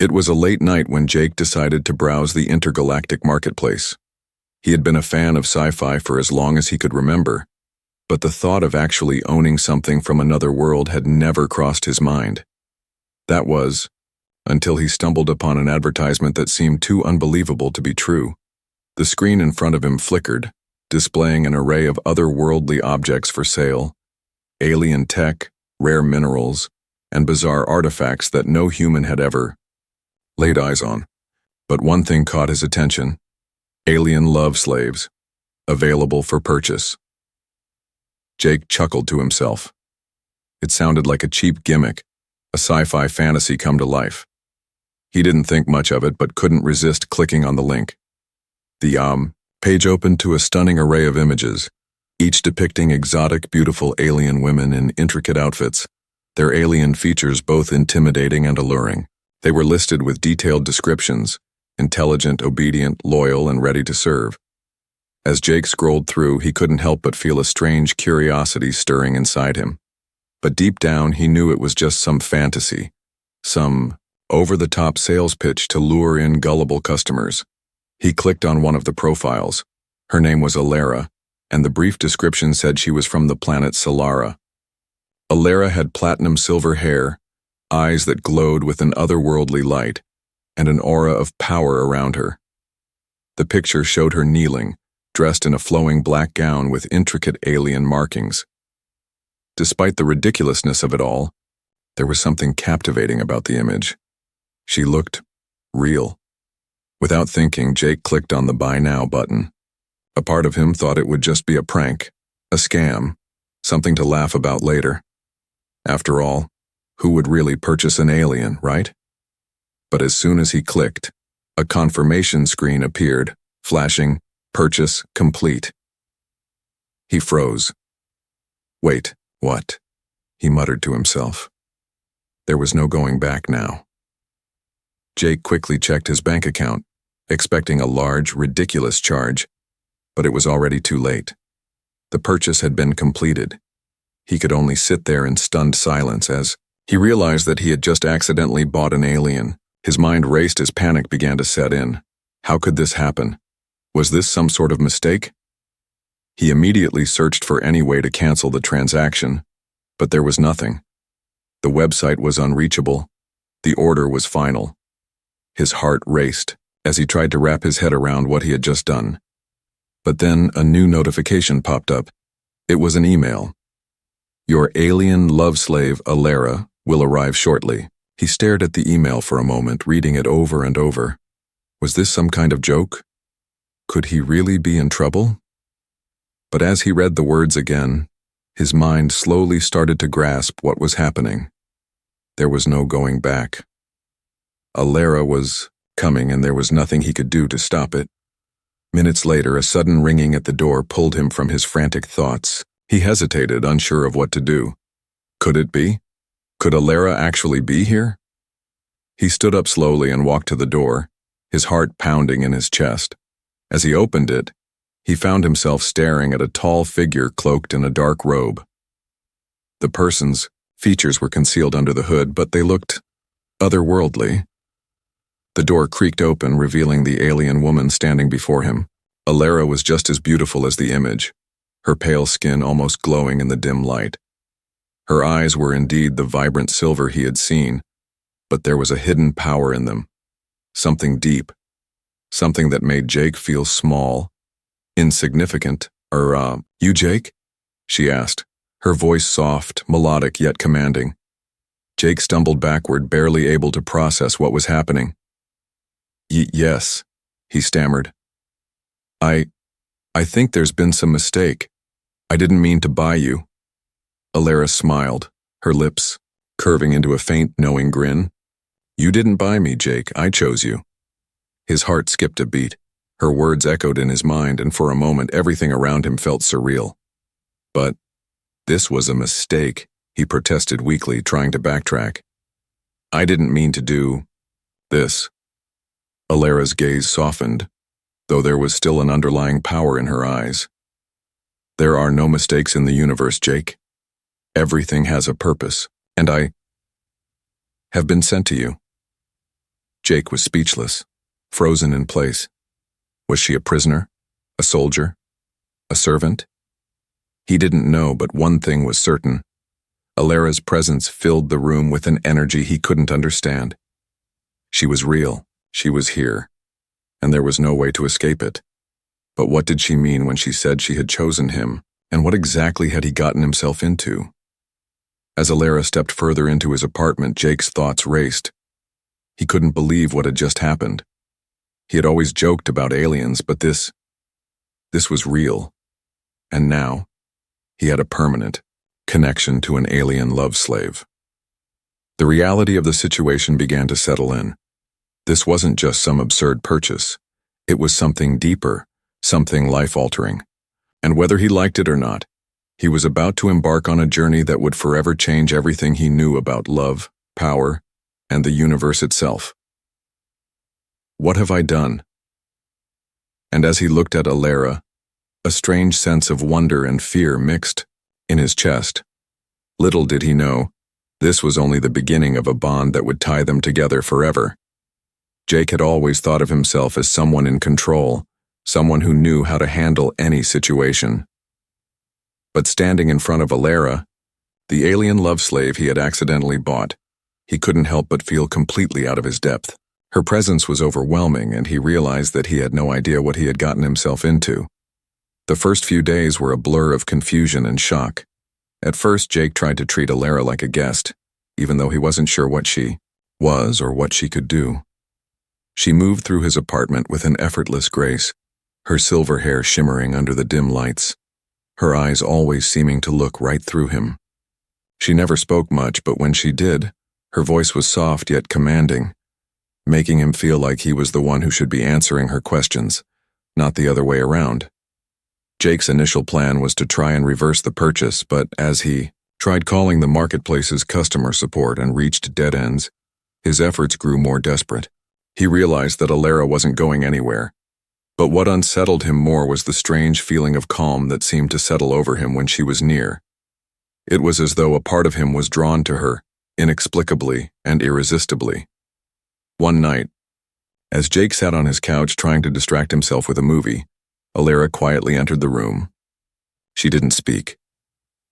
It was a late night when Jake decided to browse the intergalactic marketplace. He had been a fan of sci-fi for as long as he could remember, but the thought of actually owning something from another world had never crossed his mind. That was, until he stumbled upon an advertisement that seemed too unbelievable to be true. The screen in front of him flickered, displaying an array of otherworldly objects for sale, alien tech, rare minerals, and bizarre artifacts that no human had ever laid eyes on. But one thing caught his attention: alien love slaves, available for purchase. Jake chuckled to himself. It sounded like a cheap gimmick, a sci-fi fantasy come to life. He didn't think much of it, but couldn't resist clicking on the link. The page opened to a stunning array of images, each depicting exotic, beautiful alien women in intricate outfits, their alien features both intimidating and alluring. They were listed with detailed descriptions: intelligent, obedient, loyal, and ready to serve. As Jake scrolled through, he couldn't help but feel a strange curiosity stirring inside him. But deep down, he knew it was just some fantasy, some over-the-top sales pitch to lure in gullible customers. He clicked on one of the profiles. Her name was Alara, and the brief description said she was from the planet Solara. Alara had platinum silver hair, eyes that glowed with an otherworldly light, and an aura of power around her. The picture showed her kneeling, dressed in a flowing black gown with intricate alien markings. Despite the ridiculousness of it all, there was something captivating about the image. She looked real. Without thinking, Jake clicked on the Buy Now button. A part of him thought it would just be a prank, a scam, something to laugh about later. After all, who would really purchase an alien, right? But as soon as he clicked, a confirmation screen appeared, flashing, "Purchase complete." He froze. Wait, what? He muttered to himself. There was no going back now. Jake quickly checked his bank account, expecting a large, ridiculous charge, but it was already too late. The purchase had been completed. He could only sit there in stunned silence as he realized that he had just accidentally bought an alien. His mind raced as panic began to set in. How could this happen? Was this some sort of mistake? He immediately searched for any way to cancel the transaction, but there was nothing. The website was unreachable. The order was final. His heart raced as he tried to wrap his head around what he had just done. But then a new notification popped up. It was an email. "Your alien love slave, Alara, will arrive shortly." He stared at the email for a moment, reading it over and over. Was this some kind of joke? Could he really be in trouble? But as he read the words again, his mind slowly started to grasp what was happening. There was no going back. Alara was coming, and there was nothing he could do to stop it. Minutes later, a sudden ringing at the door pulled him from his frantic thoughts. He hesitated, unsure of what to do. Could it be? Could Alara actually be here? He stood up slowly and walked to the door, his heart pounding in his chest. As he opened it, he found himself staring at a tall figure cloaked in a dark robe. The person's features were concealed under the hood, but they looked otherworldly. The door creaked open, revealing the alien woman standing before him. Alara was just as beautiful as the image, her pale skin almost glowing in the dim light. Her eyes were indeed the vibrant silver he had seen, but there was a hidden power in them, something deep, something that made Jake feel small, insignificant. You Jake?" she asked, her voice soft, melodic, yet commanding. Jake stumbled backward, barely able to process what was happening. Yes, he stammered. I think there's been some mistake. I didn't mean to buy you." Alara smiled, her lips curving into a faint, knowing grin. "You didn't buy me, Jake. I chose you." His heart skipped a beat. Her words echoed in his mind, and for a moment everything around him felt surreal. But this was a mistake, he protested weakly, trying to backtrack. "I didn't mean to do this." Alara's gaze softened, though there was still an underlying power in her eyes. "There are no mistakes in the universe, Jake. Everything has a purpose, and I have been sent to you." Jake was speechless, frozen in place. Was she a prisoner? A soldier? A servant? He didn't know, but one thing was certain. Alara's presence filled the room with an energy he couldn't understand. She was real, she was here, and there was no way to escape it. But what did she mean when she said she had chosen him, and what exactly had he gotten himself into? As Alara stepped further into his apartment, Jake's thoughts raced. He couldn't believe what had just happened. He had always joked about aliens, but this was real. And now, he had a permanent connection to an alien love slave. The reality of the situation began to settle in. This wasn't just some absurd purchase. It was something deeper, something life-altering. And whether he liked it or not, he was about to embark on a journey that would forever change everything he knew about love, power, and the universe itself. What have I done? And as he looked at Alara, a strange sense of wonder and fear mixed in his chest. Little did he know, this was only the beginning of a bond that would tie them together forever. Jake had always thought of himself as someone in control, someone who knew how to handle any situation. But standing in front of Alara, the alien love slave he had accidentally bought, he couldn't help but feel completely out of his depth. Her presence was overwhelming, and he realized that he had no idea what he had gotten himself into. The first few days were a blur of confusion and shock. At first, Jake tried to treat Alara like a guest, even though he wasn't sure what she was or what she could do. She moved through his apartment with an effortless grace, her silver hair shimmering under the dim lights, her eyes always seeming to look right through him. She never spoke much, but when she did, her voice was soft yet commanding, making him feel like he was the one who should be answering her questions, not the other way around. Jake's initial plan was to try and reverse the purchase, but as he tried calling the marketplace's customer support and reached dead ends, his efforts grew more desperate. He realized that Alara wasn't going anywhere, but what unsettled him more was the strange feeling of calm that seemed to settle over him when she was near. It was as though a part of him was drawn to her, inexplicably and irresistibly. One night, as Jake sat on his couch trying to distract himself with a movie, Alara quietly entered the room. She didn't speak.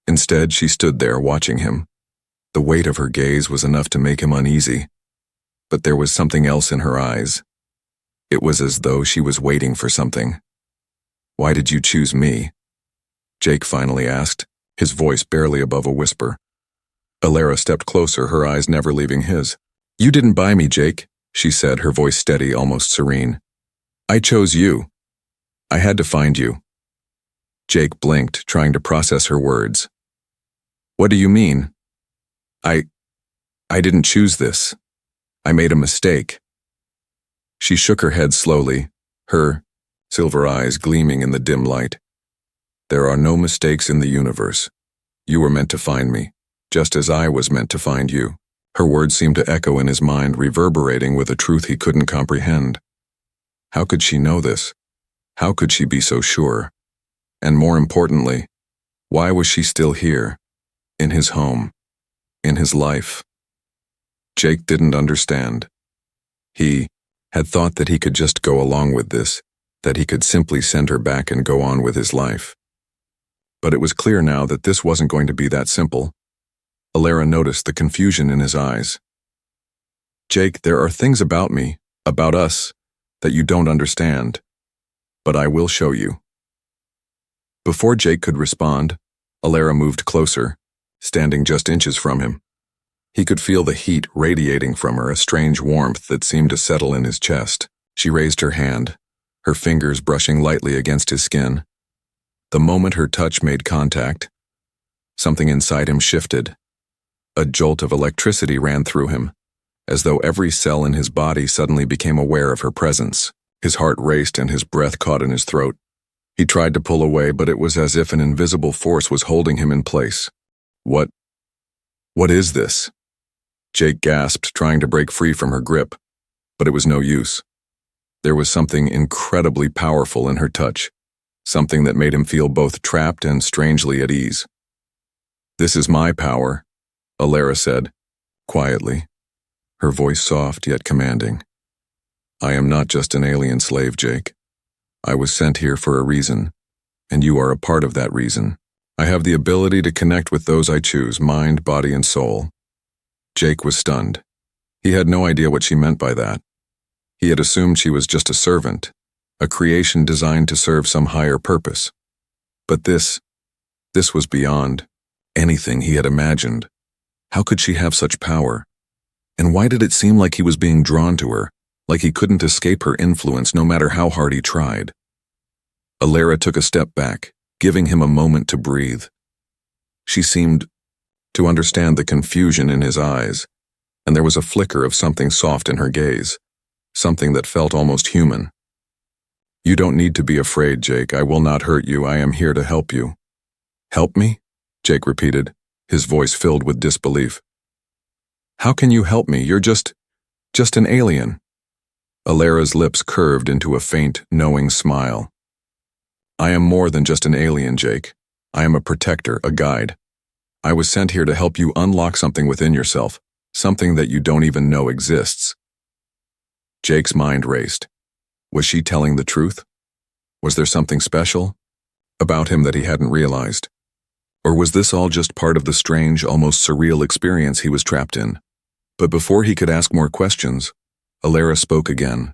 Instead, she stood there watching him. The weight of her gaze was enough to make him uneasy, but there was something else in her eyes. It was as though she was waiting for something. "Why did you choose me?" Jake finally asked, his voice barely above a whisper. Alara stepped closer, her eyes never leaving his. "You didn't buy me, Jake," she said, her voice steady, almost serene. "I chose you. I had to find you." Jake blinked, trying to process her words. "What do you mean?" I didn't choose this. I made a mistake." She shook her head slowly, her silver eyes gleaming in the dim light. "There are no mistakes in the universe. You were meant to find me, just as I was meant to find you." Her words seemed to echo in his mind, reverberating with a truth he couldn't comprehend. How could she know this? How could she be so sure? And more importantly, why was she still here, in his home, in his life? Jake didn't understand. He had thought that he could just go along with this, that he could simply send her back and go on with his life. But it was clear now that this wasn't going to be that simple. Alara noticed the confusion in his eyes. "Jake, there are things about me, about us, that you don't understand. But I will show you." Before Jake could respond, Alara moved closer, standing just inches from him. He could feel the heat radiating from her, a strange warmth that seemed to settle in his chest. She raised her hand, her fingers brushing lightly against his skin. The moment her touch made contact, something inside him shifted. A jolt of electricity ran through him, as though every cell in his body suddenly became aware of her presence. His heart raced and his breath caught in his throat. He tried to pull away, but it was as if an invisible force was holding him in place. What is this?" Jake gasped, trying to break free from her grip, but it was no use. There was something incredibly powerful in her touch, something that made him feel both trapped and strangely at ease. "This is my power," Alara said, quietly, her voice soft yet commanding. I am not just an alien slave, Jake. I was sent here for a reason, and you are a part of that reason. I have the ability to connect with those I choose, mind, body, and soul. Jake was stunned. He had no idea what she meant by that. He had assumed she was just a servant, a creation designed to serve some higher purpose. But this was beyond anything he had imagined. How could she have such power? And why did it seem like he was being drawn to her, like he couldn't escape her influence no matter how hard he tried? Alara took a step back, giving him a moment to breathe. She seemed to understand the confusion in his eyes, and there was a flicker of something soft in her gaze, something that felt almost human. You don't need to be afraid, Jake. I will not hurt you. I am here to help you. Help me? Jake repeated, his voice filled with disbelief. How can you help me? You're just an alien. Alara's lips curved into a faint, knowing smile. I am more than just an alien, Jake. I am a protector, a guide. I was sent here to help you unlock something within yourself, something that you don't even know exists. Jake's mind raced. Was she telling the truth? Was there something special about him that he hadn't realized? Or was this all just part of the strange, almost surreal experience he was trapped in? But before he could ask more questions, Alara spoke again,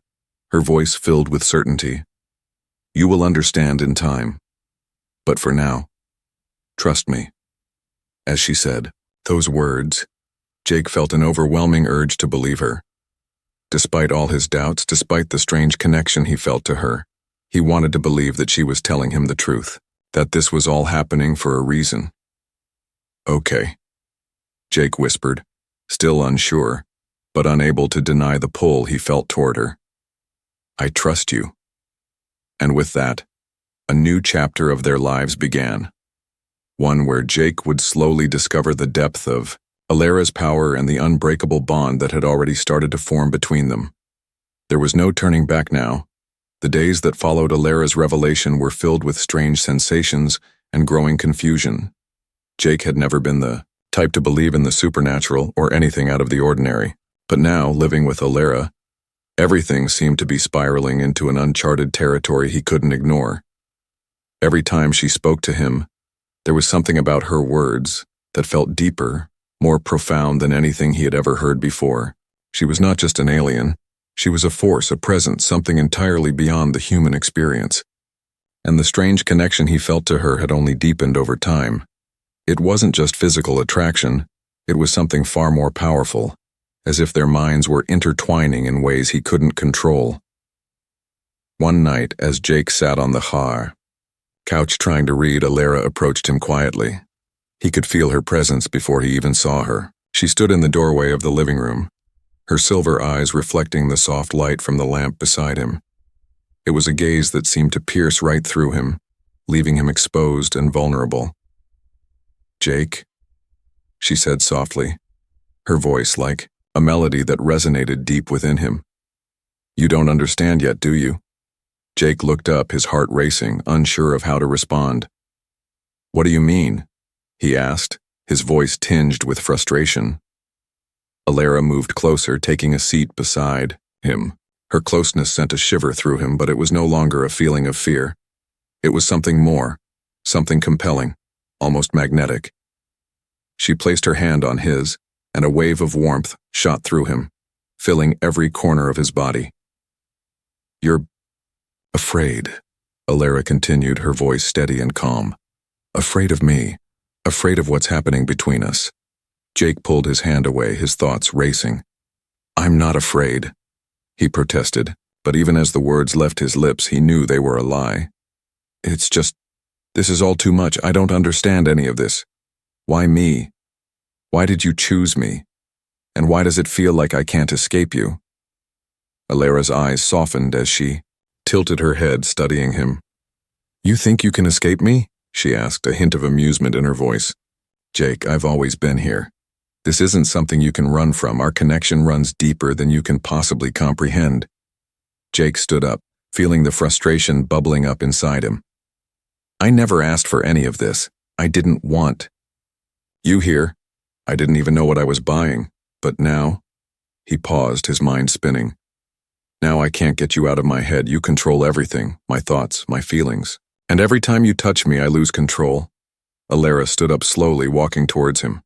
her voice filled with certainty. You will understand in time. But for now, trust me. As she said those words, Jake felt an overwhelming urge to believe her. Despite all his doubts, despite the strange connection he felt to her, he wanted to believe that she was telling him the truth, that this was all happening for a reason. Okay, Jake whispered, still unsure, but unable to deny the pull he felt toward her. I trust you. And with that, a new chapter of their lives began. One where Jake would slowly discover the depth of Alara's power and the unbreakable bond that had already started to form between them. There was no turning back now. The days that followed Alara's revelation were filled with strange sensations and growing confusion. Jake had never been the type to believe in the supernatural or anything out of the ordinary, but now, living with Alara, everything seemed to be spiraling into an uncharted territory he couldn't ignore. Every time she spoke to him, there was something about her words that felt deeper, more profound than anything he had ever heard before. She was not just an alien. She was a force, a presence, something entirely beyond the human experience. And the strange connection he felt to her had only deepened over time. It wasn't just physical attraction, it was something far more powerful, as if their minds were intertwining in ways he couldn't control. One night, as Jake sat on the couch trying to read, Alara approached him quietly. He could feel her presence before he even saw her. She stood in the doorway of the living room, her silver eyes reflecting the soft light from the lamp beside him. It was a gaze that seemed to pierce right through him, leaving him exposed and vulnerable. Jake, she said softly, her voice like a melody that resonated deep within him. You don't understand yet, do you? Jake looked up, his heart racing, unsure of how to respond. What do you mean? He asked, his voice tinged with frustration. Alara moved closer, taking a seat beside him. Her closeness sent a shiver through him, but it was no longer a feeling of fear. It was something more, something compelling, almost magnetic. She placed her hand on his, and a wave of warmth shot through him, filling every corner of his body. You're afraid, Alara continued, her voice steady and calm. Afraid of me. Afraid of what's happening between us. Jake pulled his hand away, his thoughts racing. I'm not afraid, he protested, but even as the words left his lips, he knew they were a lie. It's just, this is all too much. I don't understand any of this. Why me? Why did you choose me? And why does it feel like I can't escape you? Alara's eyes softened as she tilted her head, studying him. You think you can escape me? She asked, a hint of amusement in her voice. Jake, I've always been here. This isn't something you can run from. Our connection runs deeper than you can possibly comprehend. Jake stood up, feeling the frustration bubbling up inside him. I never asked for any of this. I didn't want you here. I didn't even know what I was buying. But now, he paused, his mind spinning. Now I can't get you out of my head. You control everything, my thoughts, my feelings. And every time you touch me, I lose control. Alara stood up slowly, walking towards him.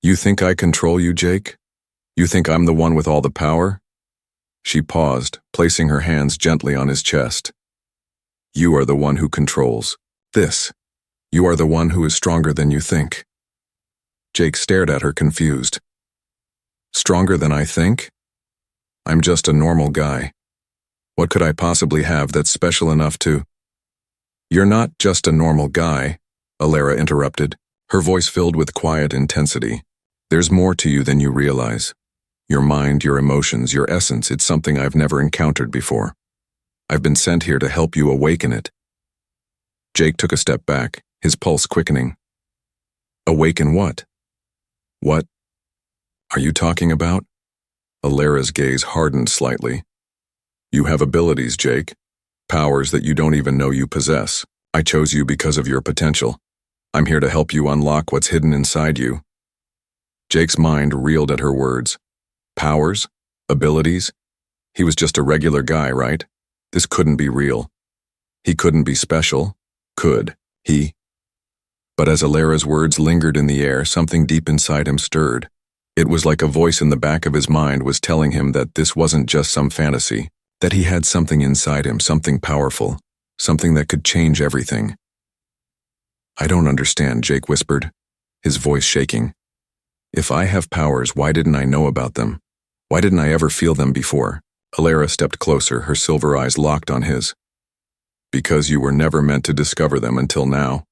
You think I control you, Jake? You think I'm the one with all the power? She paused, placing her hands gently on his chest. You are the one who controls this. You are the one who is stronger than you think. Jake stared at her, confused. Stronger than I think? I'm just a normal guy. What could I possibly have that's special enough to— You're not just a normal guy, Alara interrupted, her voice filled with quiet intensity. There's more to you than you realize. Your mind, your emotions, your essence, it's something I've never encountered before. I've been sent here to help you awaken it. Jake took a step back, his pulse quickening. Awaken what? What are you talking about? Alara's gaze hardened slightly. You have abilities, Jake. Powers that you don't even know you possess. I chose you because of your potential. I'm here to help you unlock what's hidden inside you. Jake's mind reeled at her words. Powers? Abilities? He was just a regular guy, right? This couldn't be real. He couldn't be special. Could he? But as Alara's words lingered in the air, something deep inside him stirred. It was like a voice in the back of his mind was telling him that this wasn't just some fantasy, that he had something inside him, something powerful, something that could change everything. I don't understand, Jake whispered, his voice shaking. If I have powers, why didn't I know about them? Why didn't I ever feel them before? Alara stepped closer, her silver eyes locked on his. Because you were never meant to discover them until now.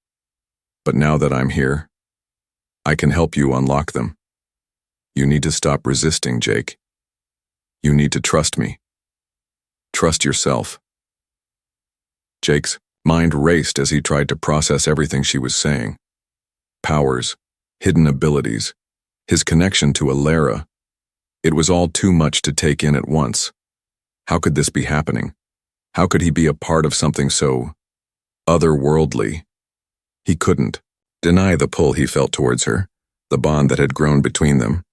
But now that I'm here, I can help you unlock them. You need to stop resisting, Jake. You need to trust me. Trust yourself. Jake's mind raced as he tried to process everything she was saying. Powers, hidden abilities, his connection to Alara. It was all too much to take in at once. How could this be happening? How could he be a part of something so otherworldly? He couldn't deny the pull he felt towards her, the bond that had grown between them.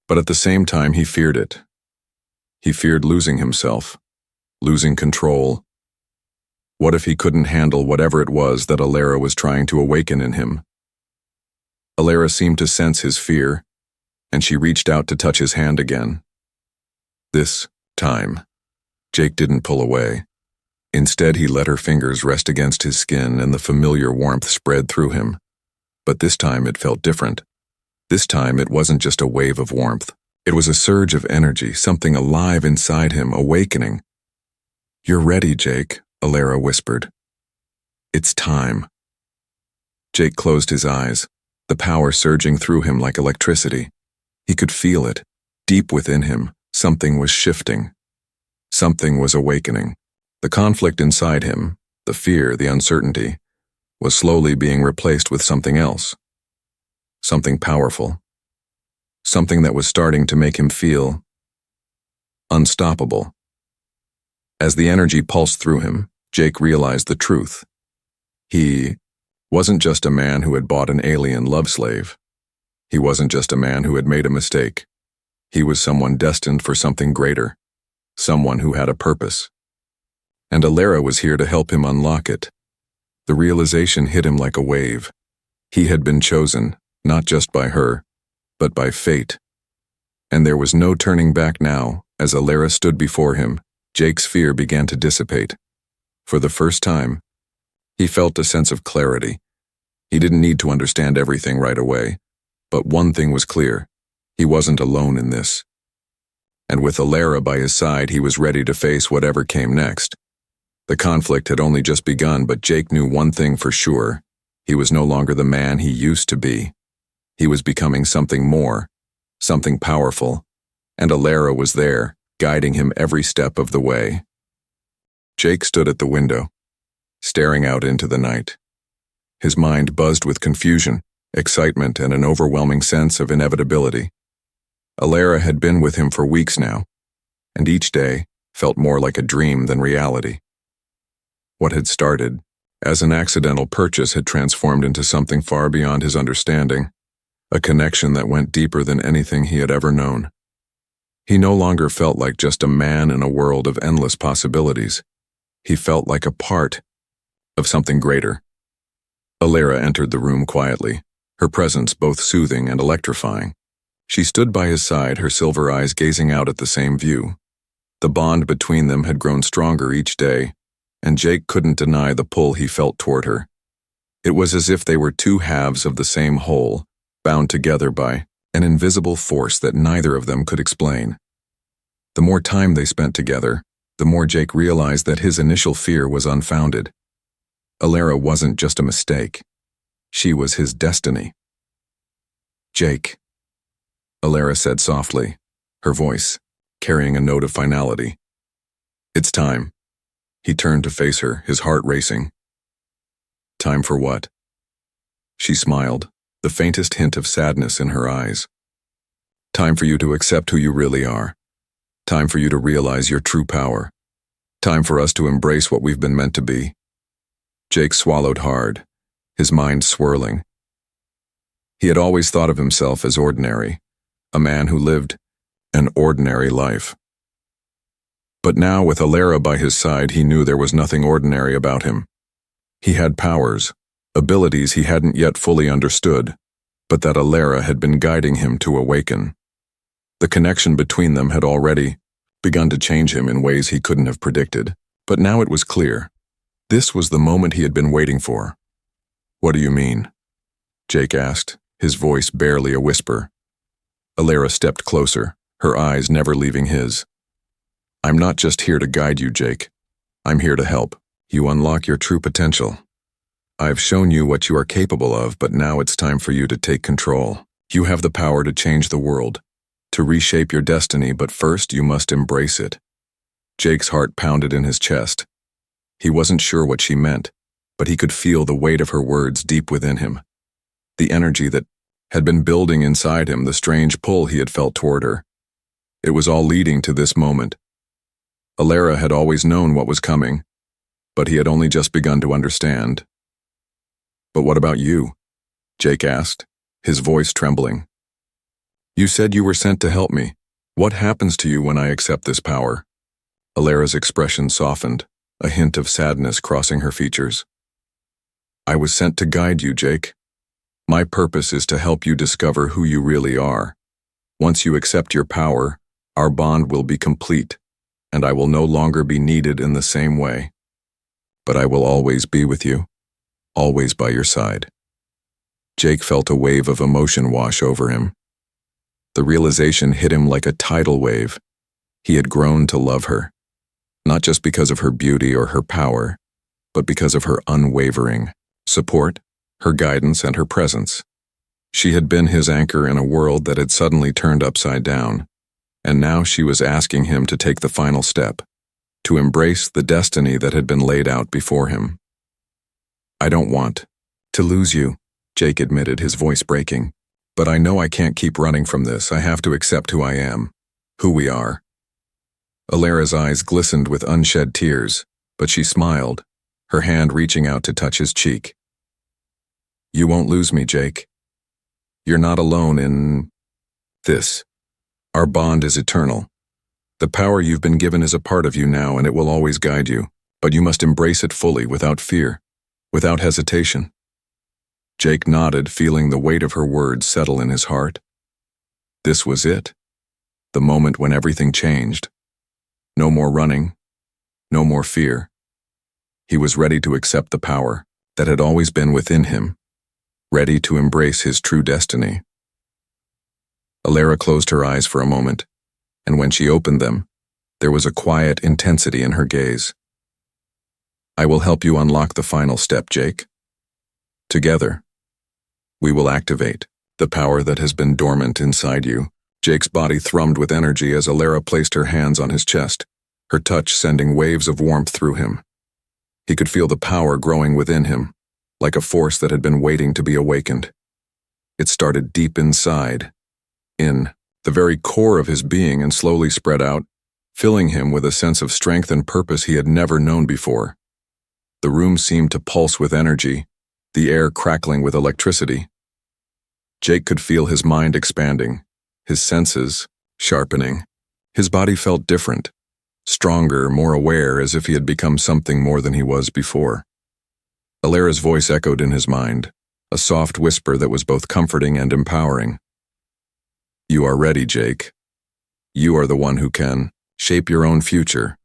But at the same time, he feared it. He feared losing himself, losing control. What if he couldn't handle whatever it was that Alara was trying to awaken in him? Alara seemed to sense his fear, and she reached out to touch his hand again. This time, Jake didn't pull away. Instead, he let her fingers rest against his skin and the familiar warmth spread through him. But this time it felt different. This time it wasn't just a wave of warmth. It was a surge of energy, something alive inside him, awakening. You're ready, Jake, Alara whispered. It's time. Jake closed his eyes, the power surging through him like electricity. He could feel it. Deep within him, something was shifting. Something was awakening. The conflict inside him, the fear, the uncertainty, was slowly being replaced with something else. Something powerful. Something that was starting to make him feel unstoppable. As the energy pulsed through him, Jake realized the truth. He wasn't just a man who had bought an alien love slave. He wasn't just a man who had made a mistake. He was someone destined for something greater, someone who had a purpose. And Alara was here to help him unlock it. The realization hit him like a wave. He had been chosen, not just by her, but by fate. And there was no turning back now. As Alara stood before him, Jake's fear began to dissipate. For the first time, he felt a sense of clarity. He didn't need to understand everything right away. But one thing was clear. He wasn't alone in this. And with Alara by his side, he was ready to face whatever came next. The conflict had only just begun, but Jake knew one thing for sure. He was no longer the man he used to be. He was becoming something more, something powerful, and Alara was there, guiding him every step of the way. Jake stood at the window, staring out into the night. His mind buzzed with confusion, excitement, and an overwhelming sense of inevitability. Alara had been with him for weeks now, and each day felt more like a dream than reality. What had started as an accidental purchase had transformed into something far beyond his understanding, a connection that went deeper than anything he had ever known. He no longer felt like just a man in a world of endless possibilities. He felt like a part of something greater. Alara entered the room quietly, her presence both soothing and electrifying. She stood by his side, her silver eyes gazing out at the same view. The bond between them had grown stronger each day, and Jake couldn't deny the pull he felt toward her. It was as if they were two halves of the same whole, bound together by an invisible force that neither of them could explain. The more time they spent together, the more Jake realized that his initial fear was unfounded. Alara wasn't just a mistake. She was his destiny. "Jake," Alara said softly, her voice carrying a note of finality. "It's time." He turned to face her, his heart racing. "Time for what?" She smiled, the faintest hint of sadness in her eyes. "Time for you to accept who you really are. Time for you to realize your true power. Time for us to embrace what we've been meant to be." Jake swallowed hard, his mind swirling. He had always thought of himself as ordinary, a man who lived an ordinary life. But now, with Alara by his side, he knew there was nothing ordinary about him. He had powers, abilities he hadn't yet fully understood, but that Alara had been guiding him to awaken. The connection between them had already begun to change him in ways he couldn't have predicted, but now it was clear. This was the moment he had been waiting for. "What do you mean?" Jake asked, his voice barely a whisper. Alara stepped closer, her eyes never leaving his. "I'm not just here to guide you, Jake. I'm here to help you unlock your true potential. I've shown you what you are capable of, but now it's time for you to take control. You have the power to change the world, to reshape your destiny, but first you must embrace it." Jake's heart pounded in his chest. He wasn't sure what she meant, but he could feel the weight of her words deep within him. The energy that had been building inside him, the strange pull he had felt toward her. It was all leading to this moment. Alara had always known what was coming, but he had only just begun to understand. "But what about you?" Jake asked, his voice trembling. "You said you were sent to help me. What happens to you when I accept this power?" Alara's expression softened, a hint of sadness crossing her features. "I was sent to guide you, Jake. My purpose is to help you discover who you really are. Once you accept your power, our bond will be complete, and I will no longer be needed in the same way. But I will always be with you, always by your side." Jake felt a wave of emotion wash over him. The realization hit him like a tidal wave. He had grown to love her, not just because of her beauty or her power, but because of her unwavering support, her guidance, and her presence. She had been his anchor in a world that had suddenly turned upside down, and now she was asking him to take the final step, to embrace the destiny that had been laid out before him. "I don't want to lose you," Jake admitted, his voice breaking. "But I know I can't keep running from this. I have to accept who I am, who we are." Alara's eyes glistened with unshed tears, but she smiled, her hand reaching out to touch his cheek. "You won't lose me, Jake. You're not alone in this. Our bond is eternal. The power you've been given is a part of you now, and it will always guide you, but you must embrace it fully, without fear, without hesitation." Jake nodded, feeling the weight of her words settle in his heart. This was it, the moment when everything changed. No more running, no more fear. He was ready to accept the power that had always been within him, ready to embrace his true destiny. Alara closed her eyes for a moment, and when she opened them, there was a quiet intensity in her gaze. "I will help you unlock the final step, Jake. Together, we will activate the power that has been dormant inside you." Jake's body thrummed with energy as Alara placed her hands on his chest, her touch sending waves of warmth through him. He could feel the power growing within him, like a force that had been waiting to be awakened. It started deep inside, in the very core of his being, and slowly spread out, filling him with a sense of strength and purpose he had never known before. The room seemed to pulse with energy, the air crackling with electricity. Jake could feel his mind expanding, his senses sharpening, His body felt different, stronger, more aware, as if he had become something more than he was before. Alara's voice echoed in his mind, a soft whisper that was both comforting and empowering. You are ready, Jake. You are the one who can shape your own future.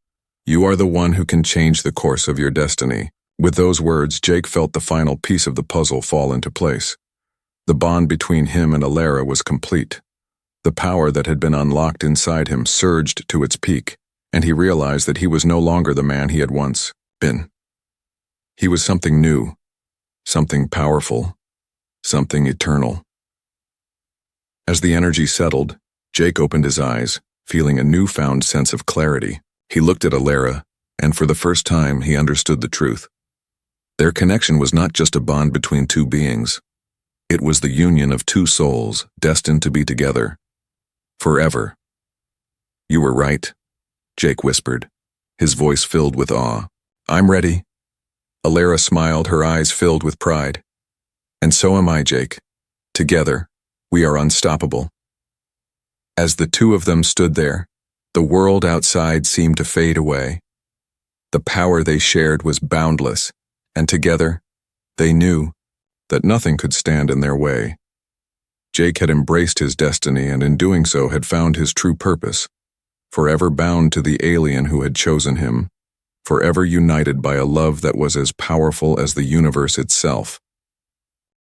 You are the one who can change the course of your destiny. With those words, Jake felt the final piece of the puzzle fall into place. The bond between him and Alara was complete. The power that had been unlocked inside him surged to its peak, and he realized that he was no longer the man he had once been. He was something new, something powerful, something eternal. As the energy settled, Jake opened his eyes, feeling a newfound sense of clarity. He looked at Alara, and for the first time he understood the truth. Their connection was not just a bond between two beings. It was the union of two souls destined to be together forever. You were right, Jake whispered, his voice filled with awe. I'm ready. Alara smiled, her eyes filled with pride. And so am I, Jake. Together, we are unstoppable. As the two of them stood there, the world outside seemed to fade away. The power they shared was boundless, and together, they knew that nothing could stand in their way. Jake had embraced his destiny and in doing so had found his true purpose, forever bound to the alien who had chosen him, forever united by a love that was as powerful as the universe itself.